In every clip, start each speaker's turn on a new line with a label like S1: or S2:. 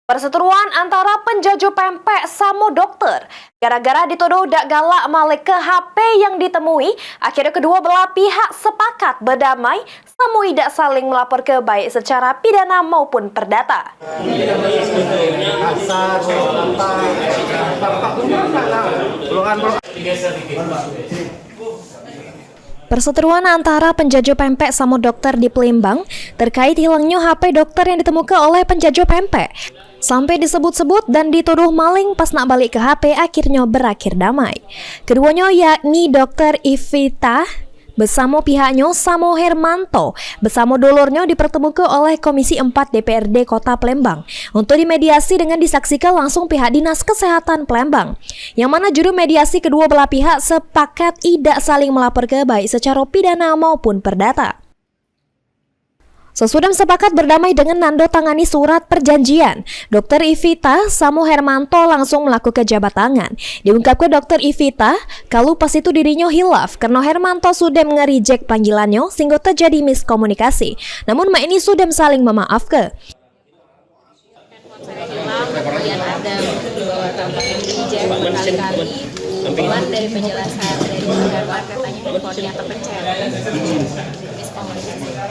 S1: Perseteruan antara penjajah pempek sama dokter. Gara-gara dituduh dak galak malik ke HP yang ditemui, akhirnya kedua belah pihak sepakat berdamai samui dak saling melapor ke baik secara pidana maupun perdata. Perseteruan antara penjajah pempek sama dokter di Palembang terkait hilangnya HP dokter yang ditemukan oleh penjajah pempek. Sampai disebut-sebut dan dituduh maling pas nak balik ke HP akhirnya berakhir damai. Keduanya yakni Dr. Ivita bersama pihaknya Samo Hermanto bersama dulurnya dipertemukan oleh Komisi 4 DPRD Kota Palembang untuk dimediasi dengan disaksikan langsung pihak Dinas Kesehatan Palembang. Yang mana juru mediasi kedua belah pihak sepakat tidak saling melapor ke baik secara pidana maupun perdata. Sesudah sepakat berdamai dengan nando tangani surat perjanjian, Dr. Ivita Samo Hermanto langsung melakukan jabat tangan. Diungkapkan Dr. Ivita kalau pas itu dirinya hilaf karena Hermanto sudah nge-reject panggilannya sehingga terjadi miskomunikasi. Namun mak ini sudah saling memaafkan.
S2: Kemudian ada bahwa tampak yang di-reject berkali-kali. Keluar dari penjelasan dari terdakwa katanya handphonenya terpencet.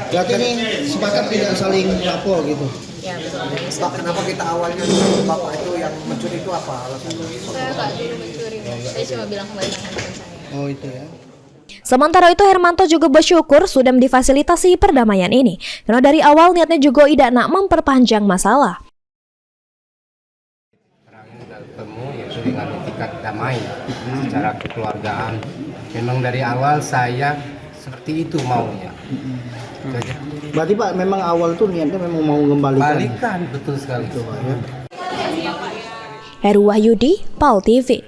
S3: Berarti ini sepakat tidak saling lapor gitu.
S2: Ya betul.
S4: Pak, kenapa kita awalnya Bapak itu yang mencuri itu apa alasannya?
S2: Saya nggak dulu mencuri. Saya cuma bilang kembalikan handphone saya.
S3: Oh itu ya.
S1: Sementara itu Hermanto juga bersyukur sudah difasilitasi perdamaian ini. Karena dari awal niatnya juga tidak nak memperpanjang masalah.
S5: Bertemu yaitu dengan etikat damai secara kekeluargaan. Memang dari awal saya seperti itu maunya.
S3: Berarti Pak memang awal tuh niatnya memang mau kembalikan.
S5: Balikan betul sekali.
S3: Itu Pak ya.
S1: Heru Wahyudi, PAL TV.